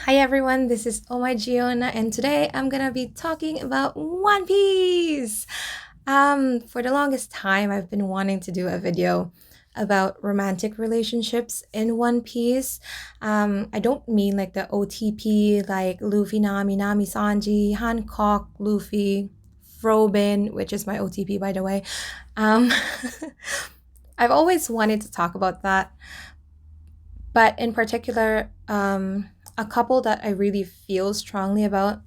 Hi everyone, this is Oh My Giona, and today I'm gonna be talking about One Piece. For the longest time, I've been wanting to do a video about romantic relationships in One Piece. I don't mean like the OTP, like Luffy, Nami, Nami, Sanji, Hancock, Luffy, Robin, which is my OTP by the way. Um, I've always wanted to talk about that, but in particular, a couple that I really feel strongly about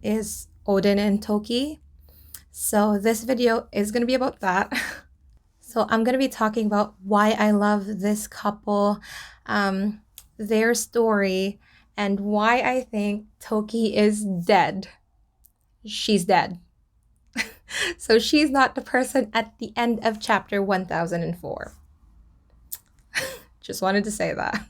is Oden and Toki. So this video is going to be about that. So I'm going to be talking about why I love this couple, um, their story, and why I think Toki is dead. She's dead. So she's not the person at the end of chapter 1004. Just wanted to say that.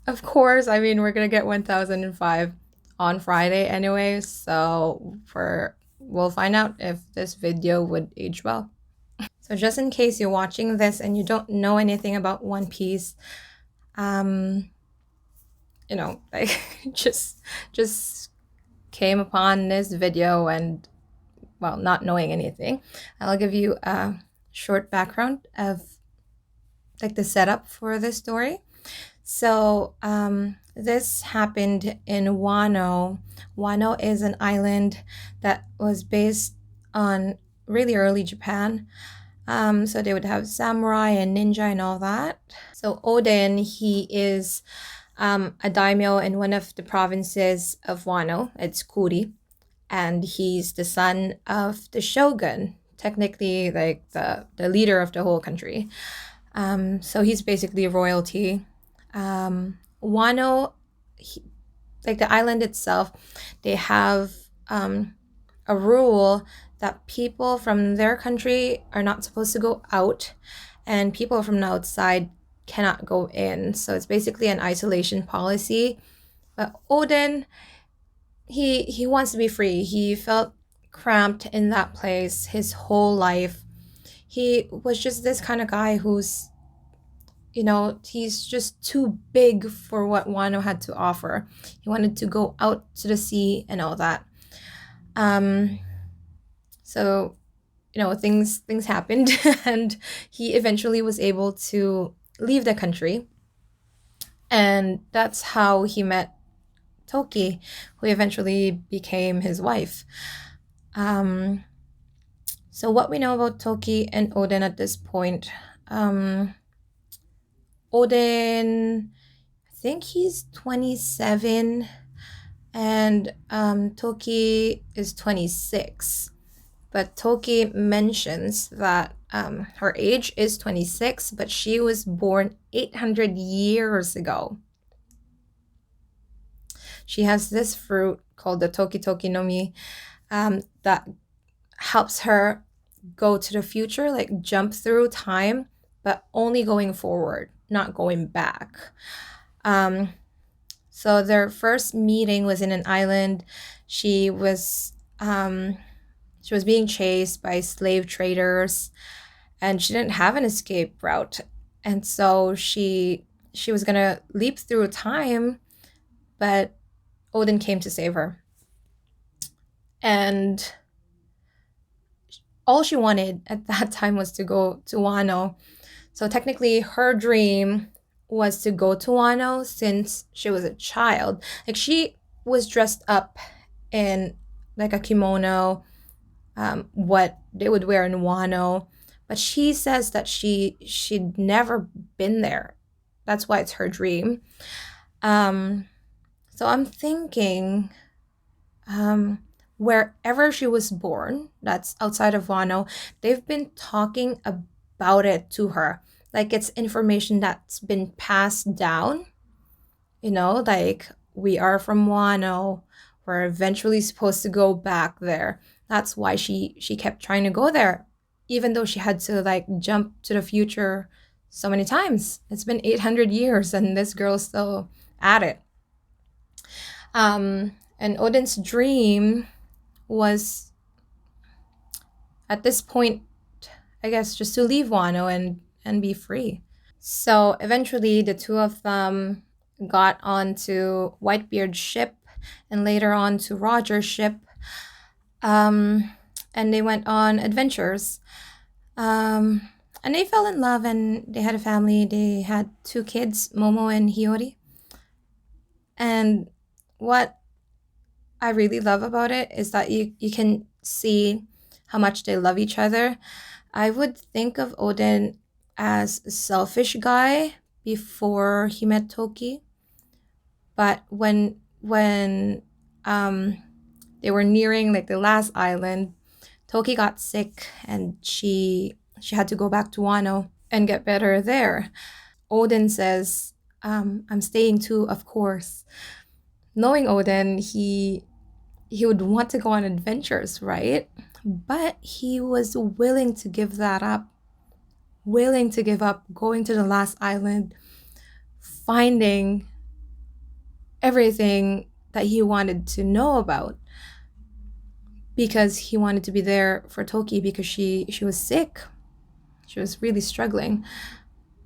Of course, I mean, we're gonna get 1005 on Friday anyway, so we'll find out if this video would age well. So just in case you're watching this and you don't know anything about One Piece, um, like just came upon this video and well, not knowing anything, I'll give you a short background of like the setup for this story. So this happened in Wano. Wano is an island that was based on really early Japan. So they would have samurai and ninja and all that. So Odin, he is a daimyo in one of the provinces of Wano. It's Kuri, and he's the son of the shogun, technically like the leader of the whole country. So he's basically royalty. Wano, like the island itself, they have a rule that people from their country are not supposed to go out, and people from the outside cannot go in. So it's basically an isolation policy. But Odin, he wants to be free. He felt cramped in that place his whole life. He was just this kind of guy who's he's just too big for what Wano had to offer. He wanted to go out to the sea and all that. Um, so, things happened, and he eventually was able to leave the country. And that's how he met Toki, who eventually became his wife. Um, so, what we know about Toki and Odin at this point, Odin, I think he's 27, and Toki is 26. But Toki mentions that her age is 26, but she was born 800 years ago. She has this fruit called the Toki Toki no Mi that helps her go to the future, like jump through time, but only going forward, not going back. So their first meeting was in an island. She was being chased by slave traders, and she didn't have an escape route. And so she was gonna leap through time, but Odin came to save her. And all she wanted at that time was to go to Wano. So technically her dream was to go to Wano since she was a child. Like she was dressed up in like a kimono, what they would wear in Wano, but she says that she'd never been there. That's why it's her dream. So I'm thinking, wherever she was born, that's outside of Wano, they've been talking about it to her. Like it's information that's been passed down, like we are from Wano. We're eventually supposed to go back there. That's why she kept trying to go there, even though she had to like jump to the future so many times. It's been 800 years and this girl's still at it. And Odin's dream was at this point, I guess, just to leave Wano and be free. So eventually the two of them got onto Whitebeard's ship and later on to Roger's ship. And they went on adventures. And they fell in love and they had a family. They had 2 kids, Momo and Hiyori. And what I really love about it is that you can see how much they love each other. I would think of Oden as a selfish guy before he met Toki. But when they were nearing like the last island, Toki got sick and she had to go back to Wano and get better there. Oden says, I'm staying too, of course. Knowing Oden, he would want to go on adventures, right? But he was willing to give that up, willing to give up going to the last island, finding everything that he wanted to know about, because he wanted to be there for Toki because she was sick. She was really struggling.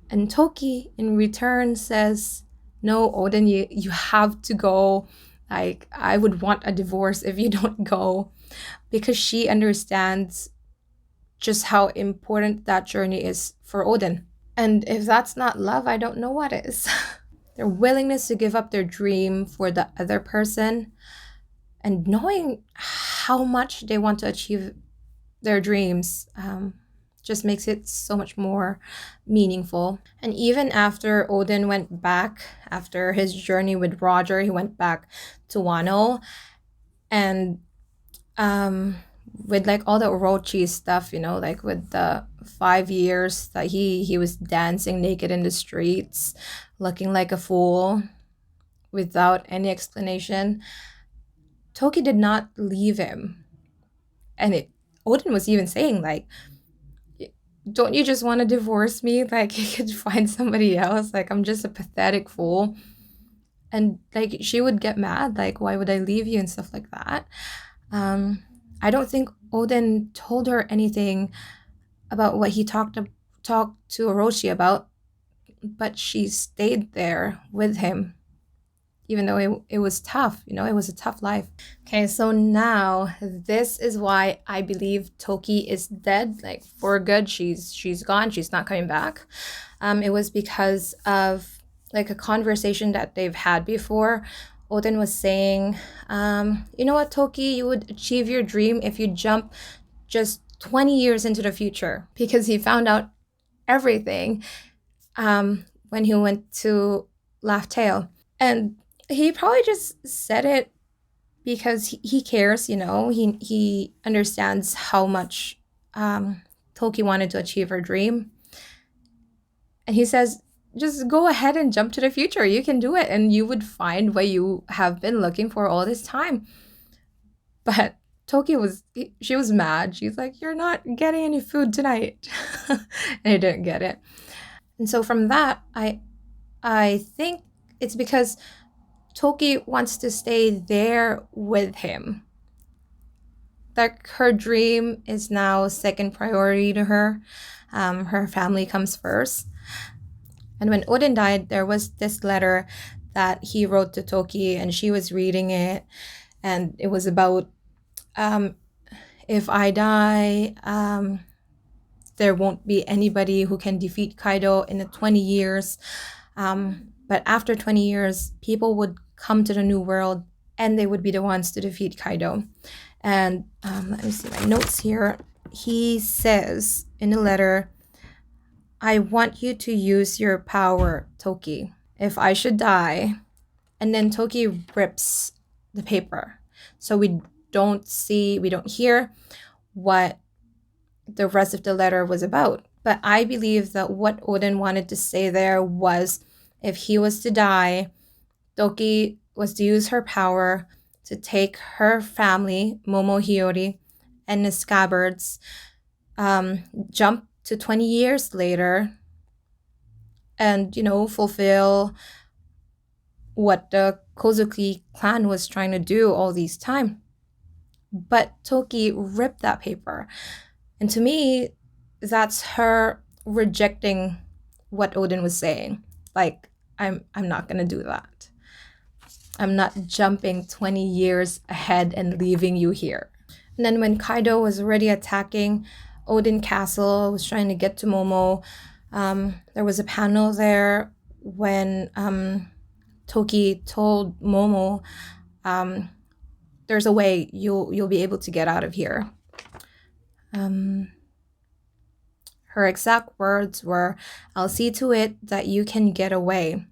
And Toki in return says, no, Oden, you have to go. Like, I would want a divorce if you don't go, because she understands just how important that journey is for Oden. And if that's not love, I don't know what is. Their willingness to give up their dream for the other person and knowing how much they want to achieve their dreams just makes it so much more meaningful. And even after Oden went back, after his journey with Roger, he went back to Wano. And with like all the Orochi stuff, like with the 5 years that he was dancing naked in the streets, looking like a fool without any explanation, Toki did not leave him. And Oden was even saying, like, don't you just want to divorce me? Like, you could find somebody else. Like, I'm just a pathetic fool. And like, she would get mad, like, why would I leave you and stuff like that. I don't think Oden told her anything about what he talked to Orochi about, but she stayed there with him, even though it was tough. It was a tough life. Okay, so now this is why I believe Toki is dead, like for good. She's gone. She's not coming back. It was because of like a conversation that they've had before. Oden was saying, you know what, Toki, you would achieve your dream if you jump just 20 years into the future, because he found out everything when he went to Laugh Tale. And he probably just said it because he cares, he understands how much Toki wanted to achieve her dream. And he says, just go ahead and jump to the future. You can do it, and you would find what you have been looking for all this time. But Toki she was mad. She's like, you're not getting any food tonight. And I didn't get it. And so from that, I think it's because Toki wants to stay there with him. Like, her dream is now second priority to her. Her family comes first. And when Oden died, there was this letter that he wrote to Toki, and she was reading it. And it was about, if I die, there won't be anybody who can defeat Kaido in the 20 years. But after 20 years, people would come to the new world, and they would be the ones to defeat Kaido. And let me see my notes here. He says in the letter, I want you to use your power, Toki, if I should die. And then Toki rips the paper. So we don't hear what the rest of the letter was about. But I believe that what Oden wanted to say there was, if he was to die, Toki was to use her power to take her family, Momo, Hiyori, and the Scabbards, jump to 20 years later and, fulfill what the Kozuki clan was trying to do all these time. But Toki ripped that paper. And to me, that's her rejecting what Oden was saying. Like, I'm not gonna do that. I'm not jumping 20 years ahead and leaving you here. And then when Kaido was already attacking Odin Castle, was trying to get to Momo, there was a panel there when Toki told Momo, "There's a way you'll be able to get out of here." Her exact words were, "I'll see to it that you can get away."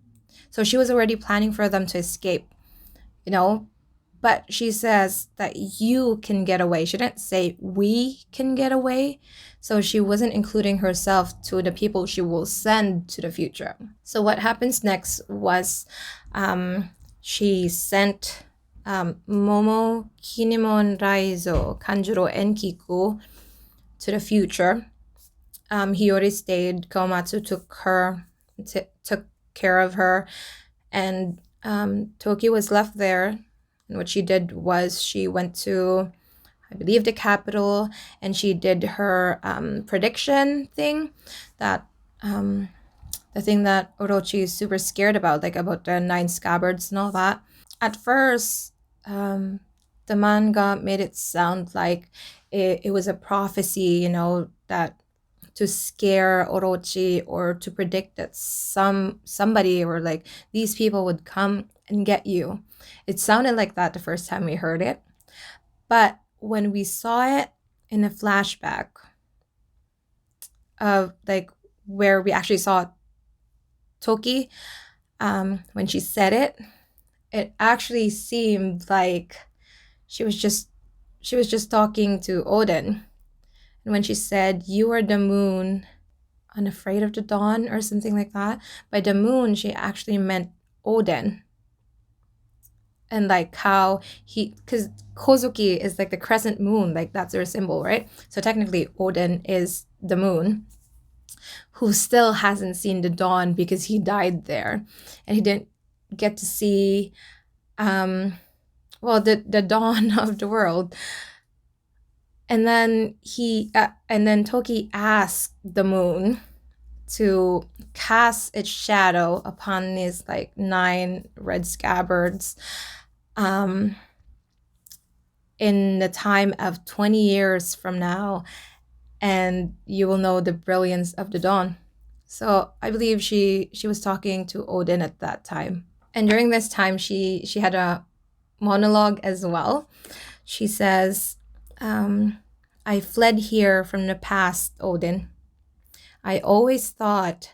So she was already planning for them to escape, you know, but she says that you can get away. She didn't say we can get away. So she wasn't including herself to the people she will send to the future. So what happens next was she sent Momo, Kinemon, Raizo, Kanjuro, and Kiku to the future. Hiyori stayed. Komatsu took care of her, and Toki was left there. And what she did was she went to, I believe, the capital, and she did her prediction thing, that the thing that Orochi is super scared about, like about the 9 scabbards and all that. At first, the manga made it sound like it was a prophecy, that to scare Orochi or to predict that somebody or like these people would come and get you. It sounded like that the first time we heard it. But when we saw it in a flashback of like where we actually saw Toki, when she said it, it actually seemed like she was just talking to Odin. And when she said, "You are the moon, unafraid of the dawn," or something like that, by the moon, she actually meant Odin. And like how because Kozuki is like the crescent moon, like that's their symbol, right? So technically Odin is the moon, who still hasn't seen the dawn because he died there. And he didn't get to see, the dawn of the world. And then Toki asked the moon to cast its shadow upon these like 9 red scabbards in the time of 20 years from now, and you will know the brilliance of the dawn. So I believe she was talking to Odin at that time. And during this time, she had a monologue as well. She says, "I fled here from the past, Odin. I always thought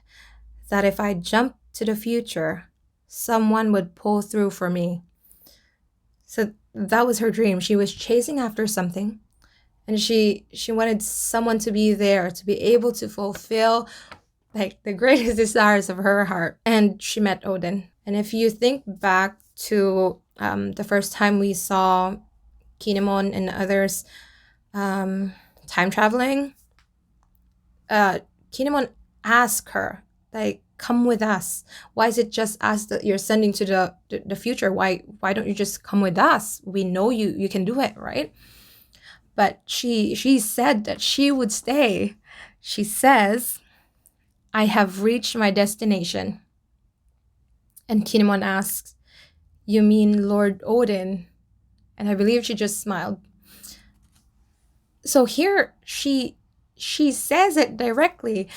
that if I jumped to the future, someone would pull through for me." So that was her dream. She was chasing after something, and she wanted someone to be there to be able to fulfill like the greatest desires of her heart. And she met Odin. And if you think back to the first time we saw Kinemon and others time traveling, Kinemon asked her, like, "Come with us. Why is it just us that you're sending to the future? Why don't you just come with us? We know you can do it, right?" But she said that she would stay. She says, "I have reached my destination." And Kinemon asks, "You mean Lord Odin?" And I believe she just smiled. So here she says it directly,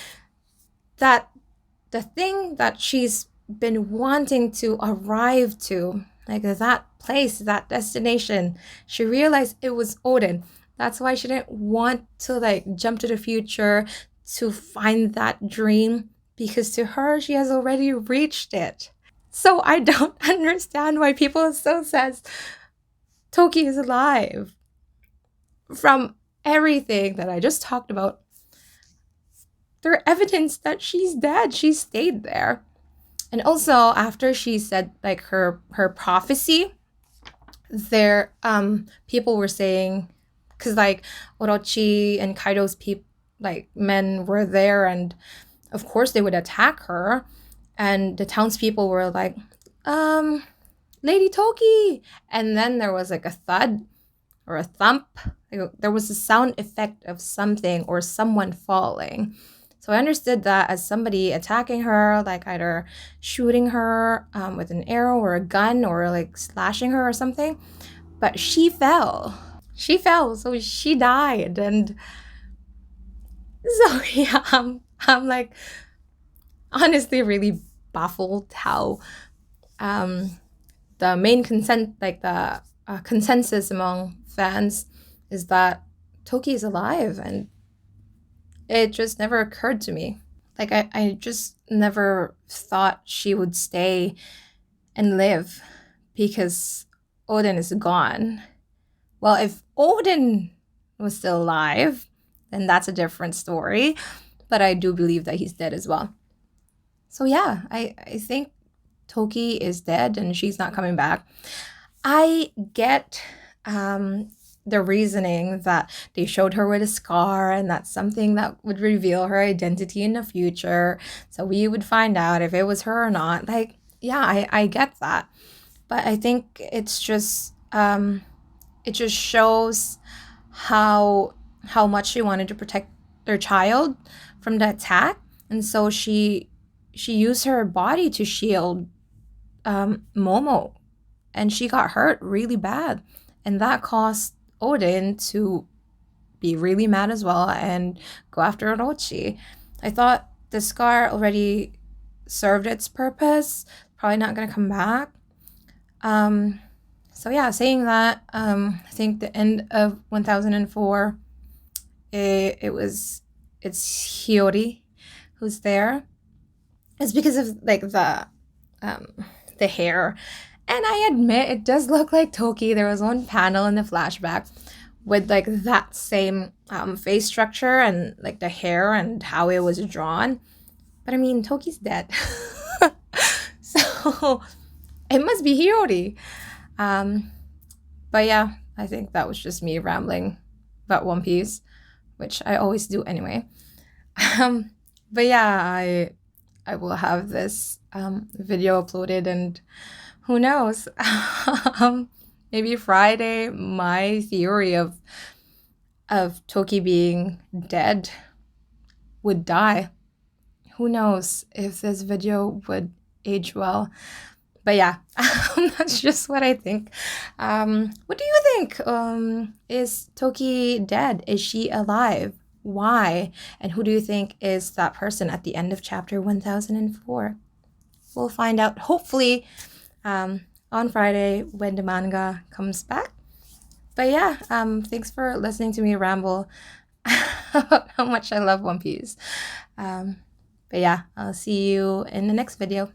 that the thing that she's been wanting to arrive to, like that place, that destination, she realized it was Odin. That's why she didn't want to like jump to the future to find that dream, because to her, she has already reached it. So I don't understand why people still says Toki is alive. From everything that I just talked about, there's evidence that she's dead. She stayed there. And also after she said like her prophecy, there people were saying, because like Orochi and Kaido's men were there, and of course they would attack her, and the townspeople were like, "Lady Toki," and then there was like a thud or a thump. There was a sound effect of something or someone falling. So I understood that as somebody attacking her, like either shooting her with an arrow or a gun or like slashing her or something. But she fell. She fell, so she died. And so yeah, I'm like honestly really baffled how the main consensus among fans is that Toki is alive, and it just never occurred to me. Like I just never thought she would stay and live because Odin is gone. Well, if Odin was still alive, then that's a different story. But I do believe that he's dead as well. So yeah, I think Toki is dead and she's not coming back. I get the reasoning that they showed her with a scar and that's something that would reveal her identity in the future. So we would find out if it was her or not. Like, yeah, I get that. But I think it's just it just shows how much she wanted to protect their child from the attack, and so she used her body to shield Momo, and she got hurt really bad, and that caused Odin to be really mad as well and go after Orochi. I thought the scar already served its purpose, probably not gonna come back. So yeah, saying that, I think the end of 1004, it's Hiyori who's there. It's because of like the hair, and I admit it does look like Toki. There was one panel in the flashback with like that same face structure and like the hair and how it was drawn. But I mean, Toki's dead, so it must be Hiyori. But yeah, I think that was just me rambling about One Piece, which I always do anyway. But yeah, I will have this video uploaded, and who knows, maybe Friday my theory of Toki being dead would die. Who knows if this video would age well. But yeah, that's just what I think. What do you think? Is Toki dead? Is she alive? Why? And who do you think is that person at the end of chapter 1004? We'll find out hopefully on Friday when the manga comes back. But yeah, thanks for listening to me ramble about how much I love One Piece. But yeah, I'll see you in the next video.